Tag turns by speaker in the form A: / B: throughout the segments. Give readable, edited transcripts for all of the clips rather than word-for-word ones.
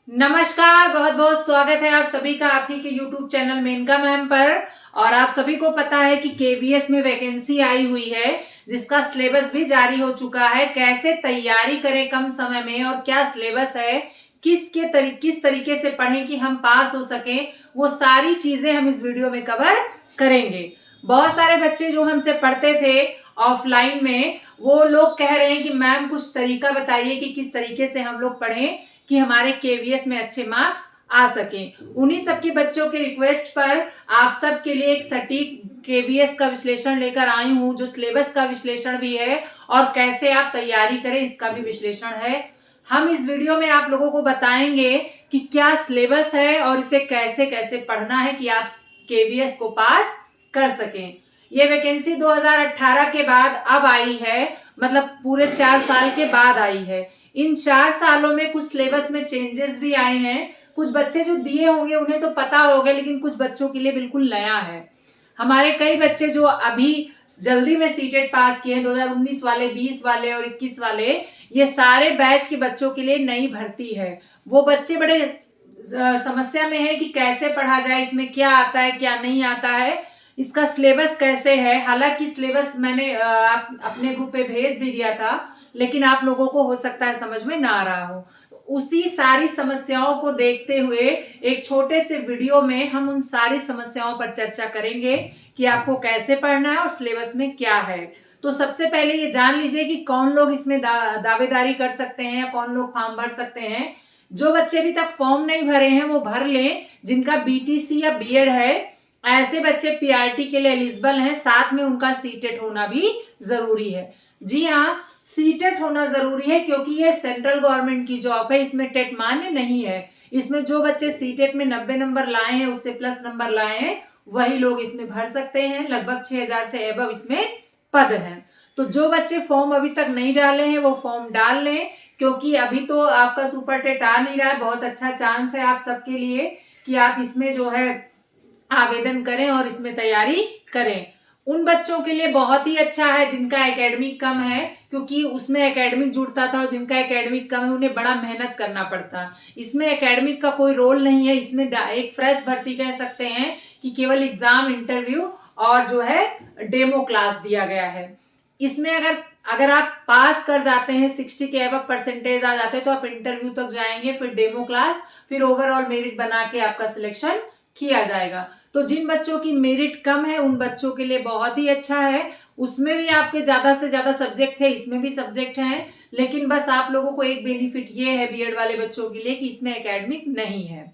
A: नमस्कार, बहुत बहुत स्वागत है आप सभी का आपकी के YouTube चैनल मेनका मैम पर। और आप सभी को पता है कि केवीएस में वैकेंसी आई हुई है, जिसका सिलेबस भी जारी हो चुका है। कैसे तैयारी करें कम समय में और क्या सिलेबस है, किस तरीके से पढ़ें कि हम पास हो सकें, वो सारी चीजें हम इस वीडियो में कवर करेंगे। बहुत सारे बच्चे जो हमसे पढ़ते थे ऑफलाइन में, वो लोग कह रहे हैं कि मैम कुछ तरीका बताइए कि किस तरीके से हम लोग पढ़ें कि हमारे केवीएस में अच्छे मार्क्स आ सकें। उन्हीं सबके बच्चों के रिक्वेस्ट पर आप सब के लिए एक सटीक केवीएस का विश्लेषण लेकर आई हूं, जो सिलेबस का विश्लेषण भी है और कैसे आप तैयारी करें इसका भी विश्लेषण है। हम इस वीडियो में आप लोगों को बताएंगे कि क्या सिलेबस है और इसे कैसे कैसे पढ़ना है कि आप केवीएस को पास कर सकें। ये वैकेंसी 2018 के बाद अब आई है, मतलब पूरे 4 साल के बाद आई है। इन 4 सालों में कुछ सिलेबस में चेंजेस भी आए हैं। कुछ बच्चे जो दिए होंगे उन्हें तो पता होगा, लेकिन कुछ बच्चों के लिए बिल्कुल नया है। हमारे कई बच्चे जो अभी जल्दी में सीटेट पास किए हैं, 2019 वाले, 20 वाले और 21 वाले, ये सारे बैच के बच्चों के लिए नई भर्ती है। वो बच्चे बड़े समस्या में है कि कैसे पढ़ा जाए, इसमें क्या आता है क्या नहीं आता है, इसका सिलेबस कैसे है। हालांकि सिलेबस मैंने अपने ग्रुप पे भेज भी दिया था, लेकिन आप लोगों को हो सकता है समझ में ना आ रहा हो। उसी सारी समस्याओं को देखते हुए एक छोटे से वीडियो में हम उन सारी समस्याओं पर चर्चा करेंगे कि आपको कैसे पढ़ना है और सिलेबस में क्या है। तो सबसे पहले ये जान लीजिए कि कौन लोग इसमें दावेदारी कर सकते हैं या कौन लोग फॉर्म भर सकते हैं। जो बच्चे अभी तक फॉर्म नहीं भरे हैं वो भर लें। जिनका बीटीसी या बीएड है, ऐसे बच्चे पीआरटी के लिए एलिजिबल हैं। साथ में उनका सीटेट होना भी जरूरी है। जी हाँ, सीटेट होना जरूरी है, क्योंकि ये सेंट्रल गवर्नमेंट की जॉब है। इसमें टेट मान्य नहीं है। इसमें जो बच्चे सीटेट में 90 नंबर लाए हैं, उससे प्लस नंबर लाए हैं, वही लोग इसमें भर सकते हैं। लगभग 6000 से एबव इसमें पद हैं। तो जो बच्चे फॉर्म अभी तक नहीं डाले हैं वो फॉर्म डाल लें, क्योंकि अभी तो आपका सुपर टेट आ नहीं रहा है। बहुत अच्छा चांस है आप सबके लिए कि आप इसमें जो है आवेदन करें और इसमें तैयारी करें। उन बच्चों के लिए बहुत ही अच्छा है जिनका एकेडमिक कम है, क्योंकि उसमें एकेडमिक जुड़ता था, और जिनका एकेडमिक कम है उन्हें बड़ा मेहनत करना पड़ता। इसमें एकेडमिक का कोई रोल नहीं है। इसमें एक फ्रेश भर्ती कह सकते हैं कि केवल एग्जाम, इंटरव्यू और जो है डेमो क्लास दिया गया है। इसमें अगर आप पास कर जाते हैं, 60 के अबव परसेंटेज आ जाते हैं, तो आप इंटरव्यू तक जाएंगे, फिर डेमो क्लास, फिर ओवरऑल मेरिट बना के आपका सिलेक्शन किया जाएगा। तो जिन बच्चों की मेरिट कम है उन बच्चों के लिए बहुत ही अच्छा है। उसमें भी आपके ज्यादा से ज्यादा सब्जेक्ट है, इसमें भी सब्जेक्ट हैं, लेकिन बस आप लोगों को एक बेनिफिट ये है बीएड वाले बच्चों के लिए कि इसमें एकेडमिक नहीं है।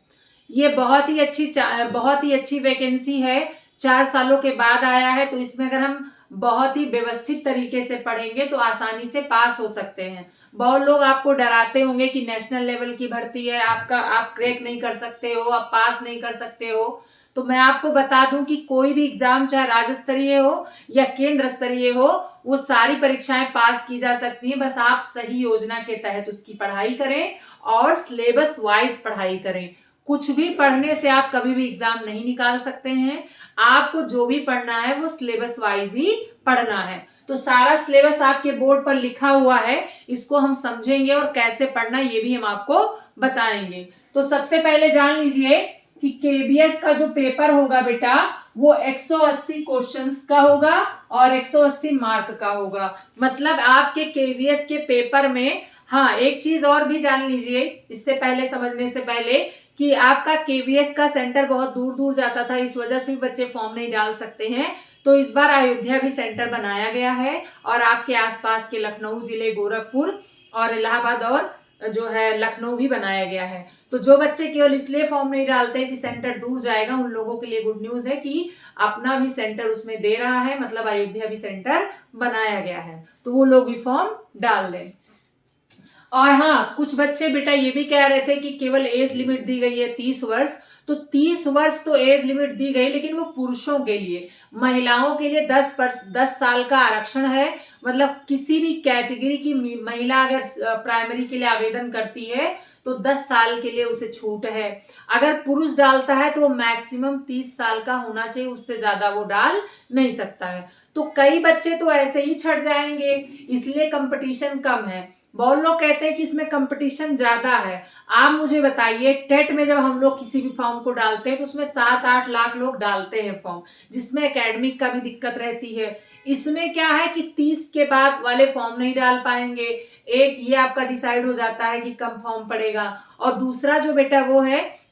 A: ये बहुत ही अच्छी वैकेंसी है। 4 सालों के बाद आया है, तो इसमें अगर हम बहुत ही व्यवस्थित तरीके से पढ़ेंगे तो आसानी से पास हो सकते हैं। बहुत लोग आपको डराते होंगे कि नेशनल लेवल की भर्ती है, आप क्रैक नहीं कर सकते हो, आप पास नहीं कर सकते हो। तो मैं आपको बता दूं कि कोई भी एग्जाम, चाहे राज्य स्तरीय हो या केंद्र स्तरीय हो, वो सारी परीक्षाएं पास की जा सकती हैं। बस आप सही योजना के तहत उसकी पढ़ाई करें और सिलेबस वाइज पढ़ाई करें। कुछ भी पढ़ने से आप कभी भी एग्जाम नहीं निकाल सकते हैं। आपको जो भी पढ़ना है वो सिलेबस वाइज ही पढ़ना है। तो सारा सिलेबस आपके बोर्ड पर लिखा हुआ है, इसको हम समझेंगे और कैसे पढ़ना ये भी हम आपको बताएंगे। तो सबसे पहले जान लीजिए कि केबीएस का जो पेपर होगा बेटा, वो 180 क्वेश्चंस का होगा और 180 मार्क का होगा। मतलब आपके केबीएस के पेपर में, हाँ एक चीज और भी जान लीजिए इससे पहले, समझने से पहले, कि आपका केवीएस का सेंटर बहुत दूर दूर जाता था, इस वजह से भी बच्चे फॉर्म नहीं डाल सकते हैं। तो इस बार अयोध्या भी सेंटर बनाया गया है, और आपके आसपास के लखनऊ जिले, गोरखपुर और इलाहाबाद और जो है लखनऊ भी बनाया गया है। तो जो बच्चे केवल इसलिए फॉर्म नहीं डालते कि सेंटर दूर जाएगा, उन लोगों के लिए गुड न्यूज है कि अपना भी सेंटर उसमें दे रहा है, मतलब अयोध्या भी सेंटर बनाया गया है, तो वो लोग भी फॉर्म डाल दें। और हाँ, कुछ बच्चे बेटा ये भी कह रहे थे कि केवल एज लिमिट दी गई है 30 वर्ष। तो 30 वर्ष तो एज लिमिट दी गई, लेकिन वो पुरुषों के लिए, महिलाओं के लिए 10 साल का आरक्षण है। मतलब किसी भी कैटेगरी की महिला अगर प्राइमरी के लिए आवेदन करती है तो 10 साल के लिए उसे छूट है। अगर पुरुष डालता है तो वो मैक्सिमम 30 साल का होना चाहिए, उससे ज्यादा वो डाल नहीं सकता है। तो कई बच्चे तो ऐसे ही छट जाएंगे, इसलिए कंपटीशन कम है। बहुत लोग कहते हैं कि इसमें कंपटीशन ज्यादा है। आप मुझे बताइए, टेट में जब हम लोग किसी भी फॉर्म को डालते हैं तो उसमें 7-8 लाख लोग डालते हैं फॉर्म, जिसमें एकेडमिक का भी दिक्कत रहती है। इसमें क्या है कि 30 के बाद वाले फॉर्म नहीं डाल पाएंगे। एक ये आपका डिसाइड हो जाता है कि कम फॉर्म पड़ेगा, और दूसरा जो बेटा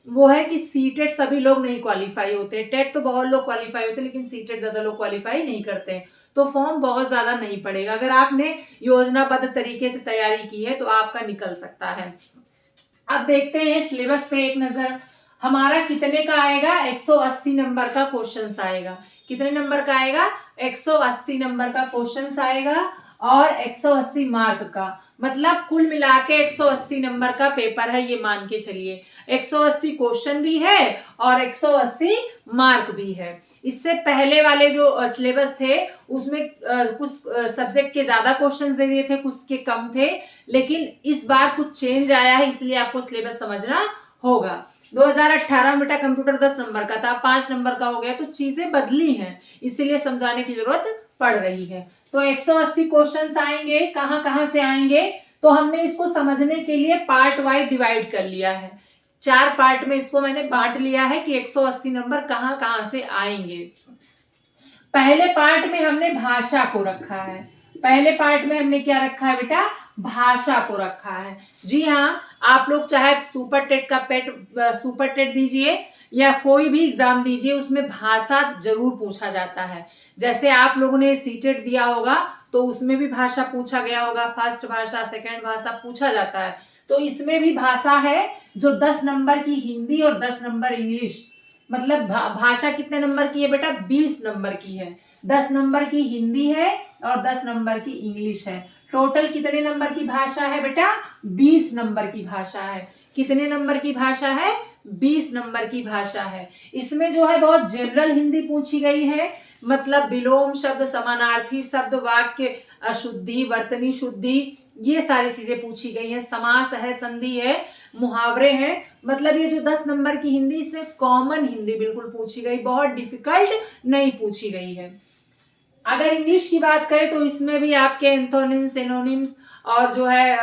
A: वो है कि सीटेट सभी लोग नहीं क्वालिफाई होते। टेट तो बहुत लोग क्वालिफाई होते हैं, लेकिन सीटेट ज्यादा लोग क्वालिफाई नहीं करते हैं, तो फॉर्म बहुत ज्यादा नहीं पड़ेगा। अगर आपने योजनाबद्ध तरीके से तैयारी की है तो आपका निकल सकता है। अब देखते हैं सिलेबस पे एक नजर। हमारा कितने का आएगा? 180 नंबर का क्वेश्चंस आएगा। कितने नंबर का आएगा? 180 नंबर का क्वेश्चंस आएगा और 180 मार्क का, मतलब कुल मिला के 180 नंबर का पेपर है, ये मान के चलिए। 180 क्वेश्चन भी है और 180 मार्क भी है। इससे पहले वाले जो सिलेबस थे उसमें कुछ सब्जेक्ट के ज्यादा क्वेश्चंस दे दिए थे, कुछ के कम थे, लेकिन इस बार कुछ चेंज आया है, इसलिए आपको सिलेबस समझना होगा। 2018 में बेटा कंप्यूटर 10 नंबर का था, 5 नंबर का हो गया, तो चीजें बदली हैं, इसीलिए समझाने की जरूरत पड़ रही है। तो 180 क्वेश्चंस आएंगे। कहां से आएंगे? तो हमने इसको समझने के लिए पार्ट वाइज डिवाइड कर लिया है। 4 पार्ट में इसको मैंने बांट लिया है कि 180 नंबर कहां से आएंगे। पहले पार्ट में हमने भाषा को रखा है। पहले पार्ट में हमने क्या रखा है बेटा? भाषा को रखा है। जी हाँ, आप लोग चाहे सुपर टेट दीजिए या कोई भी एग्जाम दीजिए, उसमें भाषा जरूर पूछा जाता है। जैसे आप लोगों ने सीटेट दिया होगा तो उसमें भी भाषा पूछा गया होगा, फर्स्ट भाषा, सेकंड भाषा पूछा जाता है। तो इसमें भी भाषा है, जो 10 नंबर की हिंदी और 10 नंबर इंग्लिश, मतलब भाषा कितने नंबर की है बेटा? 20 नंबर की है। 10 नंबर की हिंदी है और 10 नंबर की इंग्लिश है। टोटल कितने नंबर की भाषा है बेटा? 20 नंबर की भाषा है। कितने नंबर की भाषा है? 20 नंबर की भाषा है। इसमें जो है बहुत जनरल हिंदी पूछी गई है, मतलब विलोम शब्द, समानार्थी शब्द, वाक्य अशुद्धि, वर्तनी शुद्धि, ये सारी चीजें पूछी गई हैं। समास है, संधि है, मुहावरे हैं। मतलब ये जो 10 नंबर की हिंदी, इसमें कॉमन हिंदी बिल्कुल पूछी गई, बहुत डिफिकल्ट नहीं पूछी गई है। अगर इंग्लिश की बात करें तो इसमें भी आपके एंथोनिम्स, सिनोनिम्स और जो है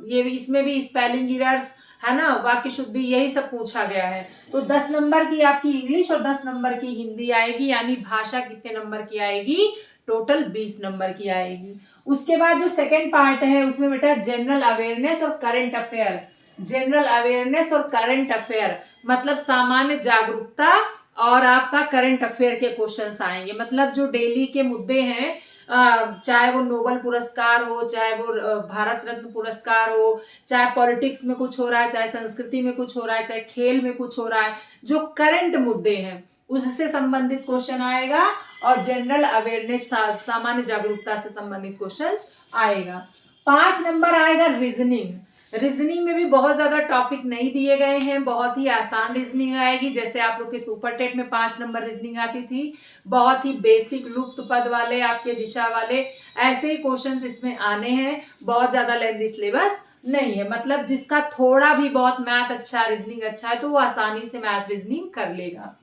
A: ये भी, इसमें भी स्पेलिंग एरर्स है ना, वाक्य शुद्धि, यही सब पूछा गया है। तो 10 नंबर की आपकी इंग्लिश और 10 नंबर की हिंदी आएगी, यानी भाषा कितने नंबर की आएगी? टोटल 20 नंबर की आएगी। उसके बाद जो सेकेंड पार्ट है उसमें बेटा जनरल अवेयरनेस और करंट अफेयर। जनरल अवेयरनेस और करंट अफेयर मतलब सामान्य जागरूकता और आपका करंट अफेयर के क्वेश्चंस आएंगे। मतलब जो डेली के मुद्दे हैं, चाहे वो नोबेल पुरस्कार हो, चाहे वो भारत रत्न पुरस्कार हो, चाहे पॉलिटिक्स में कुछ हो रहा है, चाहे संस्कृति में कुछ हो रहा है, चाहे खेल में कुछ हो रहा है, जो करंट मुद्दे हैं उससे संबंधित क्वेश्चन आएगा। और जनरल अवेयरनेस, सामान्य जागरूकता से संबंधित क्वेश्चंस आएगा। 5 नंबर आएगा रीजनिंग। रीजनिंग में भी बहुत ज्यादा टॉपिक नहीं दिए गए हैं, बहुत ही आसान रीजनिंग आएगी। जैसे आप लोग के सुपर टेट में 5 नंबर रीजनिंग आती थी, बहुत ही बेसिक लुप्त पद वाले, आपके दिशा वाले, ऐसे ही क्वेश्चंस इसमें आने हैं। बहुत ज्यादा लेंथी सिलेबस नहीं है, मतलब जिसका थोड़ा भी बहुत मैथ अच्छा, रीजनिंग अच्छा है तो वो आसानी से मैथ रीजनिंग कर लेगा।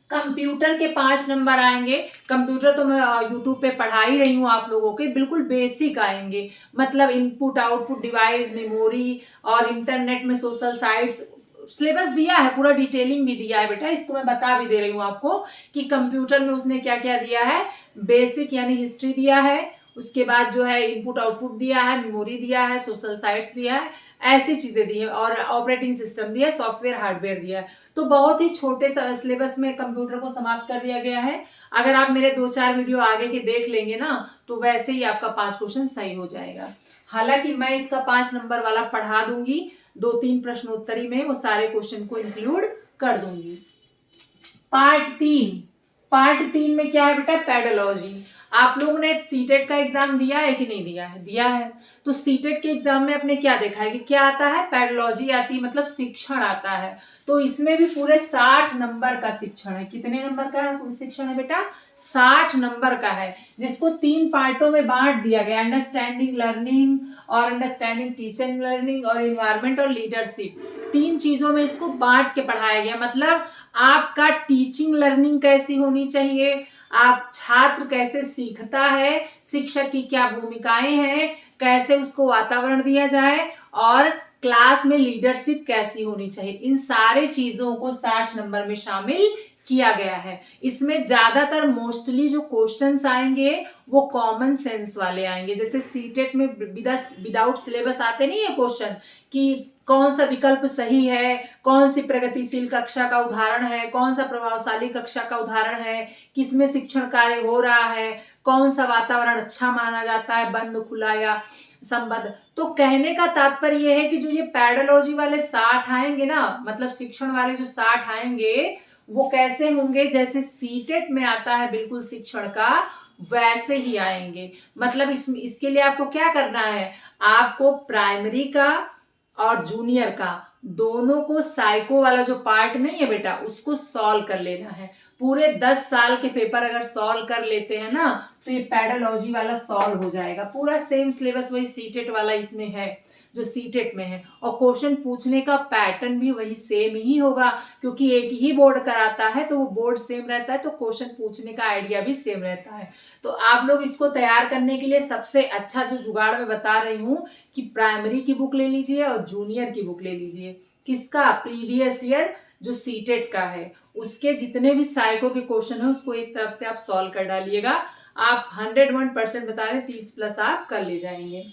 A: कंप्यूटर के 5 नंबर आएंगे। कंप्यूटर तो मैं यूट्यूब पे पढ़ा ही रही हूँ आप लोगों के, बिल्कुल बेसिक आएंगे। मतलब इनपुट आउटपुट डिवाइस, मेमोरी और इंटरनेट में सोशल साइट्स, सिलेबस दिया है, पूरा डिटेलिंग भी दिया है बेटा। इसको मैं बता भी दे रही हूँ आपको कि कंप्यूटर में उसने क्या क्या दिया है। बेसिक यानी हिस्ट्री दिया है, उसके बाद जो है इनपुट आउटपुट दिया है, मेमोरी दिया है, सोशल साइट्स दिया है, ऐसी चीजें दी है, और ऑपरेटिंग सिस्टम दिया है, सॉफ्टवेयर हार्डवेयर दिया है। तो बहुत ही छोटे सिलेबस में कंप्यूटर को समाप्त कर दिया गया है। अगर आप मेरे 2-4 वीडियो आगे के देख लेंगे ना तो वैसे ही आपका 5 क्वेश्चन सही हो जाएगा। हालांकि मैं इसका 5 नंबर वाला पढ़ा दूंगी, 2-3 प्रश्नोत्तरी में वो सारे क्वेश्चन को इंक्लूड कर दूंगी। पार्ट 3 में क्या है बेटा? पेडोलॉजी। आप लोगों ने सीटेट का एग्जाम दिया है कि नहीं दिया है? दिया है। तो सीटेट के एग्जाम में आपने क्या देखा है कि क्या आता है? पेडोलॉजी आती है, मतलब शिक्षण आता है। तो इसमें भी पूरे 60 नंबर का शिक्षण है। कितने नंबर का शिक्षण है बेटा? 60 नंबर का है, जिसको 3 पार्टों में बांट दिया गया, अंडरस्टैंडिंग लर्निंग और अंडरस्टैंडिंग टीचिंग लर्निंग और इन्वायरमेंट और लीडरशिप। 3 चीजों में इसको बांट के पढ़ाया गया। मतलब आपका टीचिंग लर्निंग कैसी होनी चाहिए, आप छात्र कैसे सीखता है, शिक्षक की क्या भूमिकाएं हैं, कैसे उसको वातावरण दिया जाए, और क्लास में लीडरशिप कैसी होनी चाहिए, इन सारे चीजों को 60 नंबर में शामिल किया गया है। इसमें ज्यादातर मोस्टली जो क्वेश्चंस आएंगे वो कॉमन सेंस वाले आएंगे। जैसे सीटेट में विदाउट सिलेबस आते नहीं है क्वेश्चन कि कौन सा विकल्प सही है, कौन सी प्रगतिशील कक्षा का उदाहरण है, कौन सा प्रभावशाली कक्षा का उदाहरण है, किसमें शिक्षण कार्य हो रहा है, कौन सा वातावरण अच्छा माना जाता है, बंद खुला या संबद्ध। तो कहने का तात्पर्य यह है कि जो ये पेडोलॉजी वाले 60 आएंगे ना, मतलब शिक्षण वाले जो 60 आएंगे वो कैसे होंगे, जैसे सीटेट में आता है बिल्कुल शिक्षण का, वैसे ही आएंगे। मतलब इसके लिए आपको क्या करना है, आपको प्राइमरी का और जूनियर का दोनों को साइको वाला जो पार्ट नहीं है बेटा, उसको सॉल्व कर लेना है। पूरे 10 साल के पेपर अगर सॉल्व कर लेते हैं ना, तो ये पेडोलॉजी वाला सॉल्व हो जाएगा। पूरा सेम सिलेबस वही सीटेट वाला इसमें है जो सीटेट में है, और क्वेश्चन पूछने का पैटर्न भी वही सेम ही होगा, क्योंकि एक ही बोर्ड कराता है तो वो बोर्ड सेम रहता है, तो क्वेश्चन पूछने का आइडिया भी सेम रहता है। तो आप लोग इसको तैयार करने के लिए सबसे अच्छा जो जुगाड़ मैं बता रही हूँ कि प्राइमरी की बुक ले लीजिए और जूनियर की बुक ले लीजिए। किसका? प्रीवियस ईयर जो सीटेट का है, उसके जितने भी साइको के क्वेश्चन है उसको एक तरफ से आप सॉल्व कर डालिएगा। आप 101% बता रहे 30+ आप कर ले जाएंगे।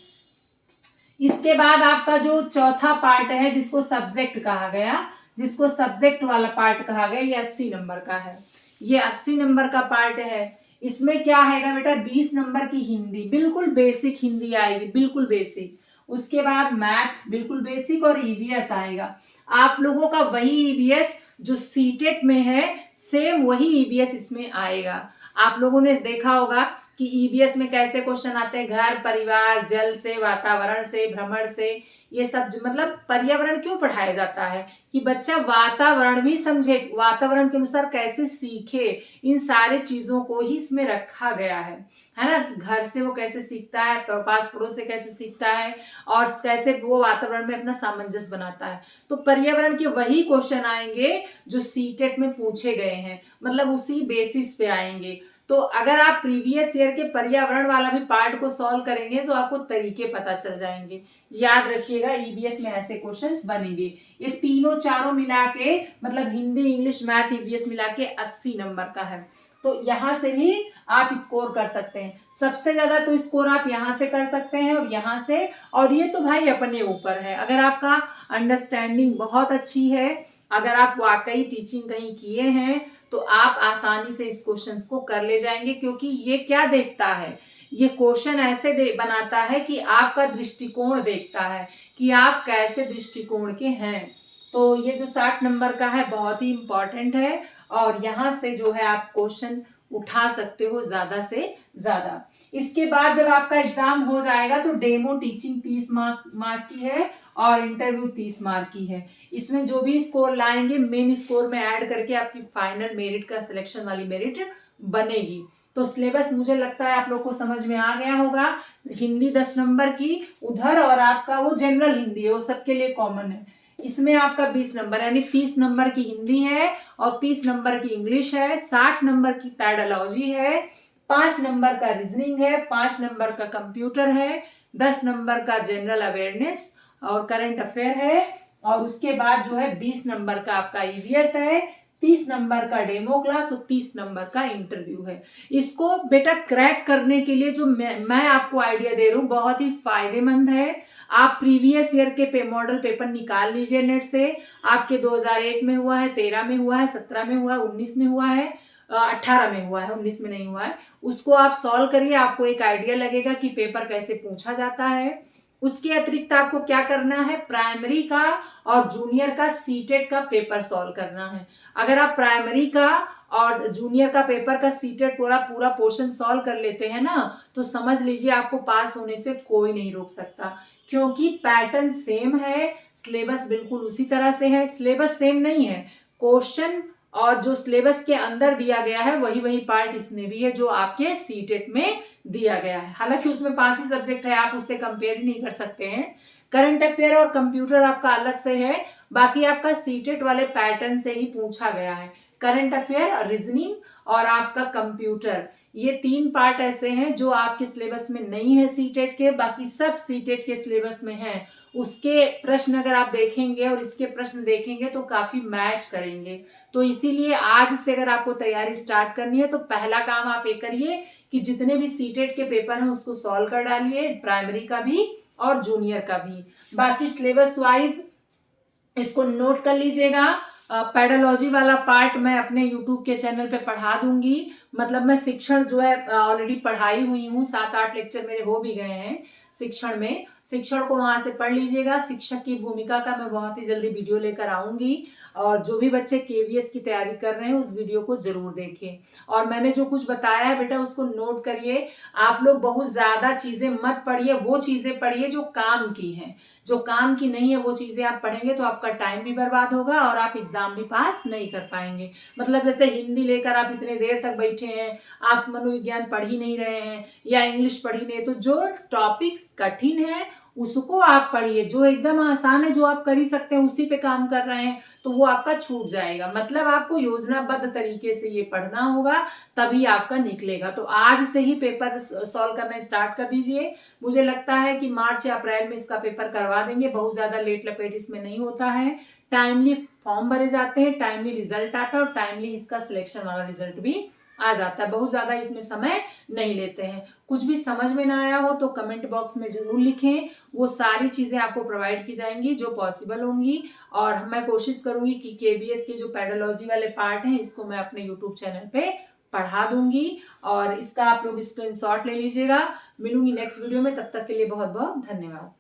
A: इसके बाद आपका जो चौथा पार्ट है जिसको सब्जेक्ट कहा गया, जिसको सब्जेक्ट वाला पार्ट कहा गया, ये 80 नंबर का है। ये 80 नंबर का पार्ट है। इसमें क्या आएगा बेटा? 20 नंबर की हिंदी, बिल्कुल बेसिक हिंदी आएगी, बिल्कुल बेसिक। उसके बाद मैथ बिल्कुल बेसिक, और ईवीएस आएगा। आप लोगों का वही ईवीएस जो सीटेट में है, सेम वही ईवीएस इसमें आएगा। आप लोगों ने देखा होगा कि ईवीएस में कैसे क्वेश्चन आते हैं, घर, परिवार, जल से, वातावरण से, भ्रमण से, ये सब मतलब पर्यावरण क्यों पढ़ाया जाता है कि बच्चा वातावरण भी समझे, वातावरण के अनुसार कैसे सीखे, इन सारे चीजों को ही इसमें रखा गया है ना। घर से वो कैसे सीखता है, पास पड़ोस से कैसे सीखता है, और कैसे वो वातावरण में अपना सामंजस्य बनाता है। तो पर्यावरण के वही क्वेश्चन आएंगे जो सीटेट में पूछे गए हैं, मतलब उसी बेसिस पे आएंगे। तो अगर आप प्रीवियस ईयर के पर्यावरण वाला भी पार्ट को सॉल्व करेंगे तो आपको तरीके पता चल जाएंगे। याद रखिएगा ईवीएस में ऐसे क्वेश्चंस बनेंगे। ये तीनों चारों मिला के, मतलब हिंदी, इंग्लिश, मैथ, ईवीएस मिला के 80 नंबर का है। तो यहां से भी आप स्कोर कर सकते हैं। सबसे ज्यादा तो स्कोर आप यहां से कर सकते हैं और यहां से, और ये तो भाई अपने ऊपर है। अगर आपका अंडरस्टैंडिंग बहुत अच्छी है, अगर आप वाकई टीचिंग कहीं किए हैं, तो आप आसानी से इस क्वेश्चंस को कर ले जाएंगे। क्योंकि ये क्या देखता है, ये क्वेश्चन ऐसे बनाता है कि आपका दृष्टिकोण देखता है कि आप कैसे दृष्टिकोण के हैं। तो ये जो 60 नंबर का है बहुत ही इंपॉर्टेंट है, और यहाँ से जो है आप क्वेश्चन उठा सकते हो ज्यादा से ज्यादा। इसके बाद जब आपका एग्जाम हो जाएगा तो डेमो टीचिंग 30 मार्क की है और इंटरव्यू 30 मार्क की है। इसमें जो भी स्कोर लाएंगे मेन स्कोर में ऐड करके आपकी फाइनल मेरिट का सिलेक्शन वाली मेरिट बनेगी। तो सिलेबस मुझे लगता है आप लोग को समझ में आ गया होगा। हिंदी 10 नंबर की उधर, और आपका वो जनरल हिंदी है, वो सबके लिए कॉमन है। इसमें आपका 20 नंबर यानी 30 नंबर की हिंदी है और 30 नंबर की इंग्लिश है, 60 नंबर की पेडोलॉजी है, 5 नंबर का रीजनिंग है, 5 नंबर का कंप्यूटर है, 10 नंबर का जनरल अवेयरनेस और करंट अफेयर है, और उसके बाद जो है 20 नंबर का आपका ईवीएस है, 30 नंबर का डेमो क्लास और 30 नंबर का इंटरव्यू है। इसको बेटा क्रैक करने के लिए जो मैं आपको आइडिया दे रहा हूँ बहुत ही फायदेमंद है। आप प्रीवियस ईयर के मॉडल पेपर निकाल लीजिए नेट से। आपके 2001 में हुआ है, 13 में हुआ है, 17 में हुआ है, 19 में हुआ है, 18 में हुआ है, 19 में नहीं हुआ है। उसको आप सॉल्व करिए, आपको एक आइडिया लगेगा कि पेपर कैसे पूछा जाता है। उसके अतिरिक्त आपको क्या करना है, प्राइमरी का और जूनियर का सीटेट का पेपर सॉल्व करना है। अगर आप प्राइमरी का और जूनियर का पेपर का सीटेट पूरा पोर्शन सॉल्व कर लेते हैं ना, तो समझ लीजिए आपको पास होने से कोई नहीं रोक सकता, क्योंकि पैटर्न सेम है, सिलेबस बिल्कुल उसी तरह से है। सिलेबस सेम नहीं है, क्वेश्चन और जो सिलेबस के अंदर दिया गया है वही वही पार्ट इसमें भी है जो आपके सीटेट में दिया गया है। हालांकि उसमें 5 ही सब्जेक्ट है, आप उससे कंपेयर ही नहीं कर सकते हैं। करंट अफेयर और कंप्यूटर आपका अलग से है, बाकी आपका सीटेट वाले पैटर्न से ही पूछा गया है। करंट अफेयर, रीजनिंग और आपका कंप्यूटर, ये 3 पार्ट ऐसे हैं जो आपके सिलेबस में नहीं है सीटेट के, बाकी सब सीटेट के सिलेबस में है। उसके प्रश्न अगर आप देखेंगे और इसके प्रश्न देखेंगे तो काफी मैच करेंगे। तो इसीलिए आज से अगर आपको तैयारी स्टार्ट करनी है तो पहला काम आप ये करिए कि जितने भी सीटेट के पेपर हैं उसको सॉल्व कर डालिए, प्राइमरी का भी और जूनियर का भी। बाकी सिलेबस वाइज इसको नोट कर लीजिएगा। पेडोलॉजी वाला पार्ट मैं अपने यूट्यूब के चैनल पे पढ़ा दूंगी, मतलब मैं शिक्षण जो है ऑलरेडी पढ़ाई हुई हूँ, 7-8 लेक्चर मेरे हो भी गए हैं शिक्षण में। शिक्षण को वहां से पढ़ लीजिएगा। शिक्षक की भूमिका का मैं बहुत ही जल्दी वीडियो लेकर आऊंगी, और जो भी बच्चे केवीएस की तैयारी कर रहे हैं उस वीडियो को जरूर देखें। और मैंने जो कुछ बताया है बेटा उसको नोट करिए। आप लोग बहुत ज्यादा चीजें मत पढ़िए, वो चीजें पढ़िए जो काम की हैं। जो काम की नहीं है वो चीजें आप पढ़ेंगे तो आपका टाइम भी बर्बाद होगा और आप एग्जाम भी पास नहीं कर पाएंगे। मतलब जैसे हिंदी लेकर आप इतने देर तक बैठे हैं, आप मनोविज्ञान पढ़ ही नहीं रहे हैं या इंग्लिश पढ़ ही नहीं, तो जो टॉपिक्स कठिन है उसको आप पढ़िए। जो एकदम आसान है, जो आप कर ही सकते हैं, उसी पे काम कर रहे हैं, तो वो आपका छूट जाएगा। मतलब आपको योजनाबद्ध तरीके से ये पढ़ना होगा, तभी आपका निकलेगा। तो आज से ही पेपर सॉल्व करना स्टार्ट कर दीजिए। मुझे लगता है कि मार्च या अप्रैल में इसका पेपर करवा देंगे, बहुत ज्यादा लेट लपेट इसमें नहीं होता है। टाइमली फॉर्म भरे जाते हैं, टाइमली रिजल्ट आता है और टाइमली इसका सिलेक्शन वाला रिजल्ट भी आ जाता है। बहुत ज्यादा इसमें समय नहीं लेते हैं। कुछ भी समझ में ना आया हो तो कमेंट बॉक्स में जरूर लिखें, वो सारी चीजें आपको प्रोवाइड की जाएंगी जो पॉसिबल होंगी। और मैं कोशिश करूंगी कि केवीएस के जो पेडोलॉजी वाले पार्ट हैं इसको मैं अपने यूट्यूब चैनल पे पढ़ा दूंगी, और इसका आप लोग स्क्रीनशॉट ले लीजिएगा। मिलूंगी नेक्स्ट वीडियो में, तब तक के लिए बहुत बहुत धन्यवाद।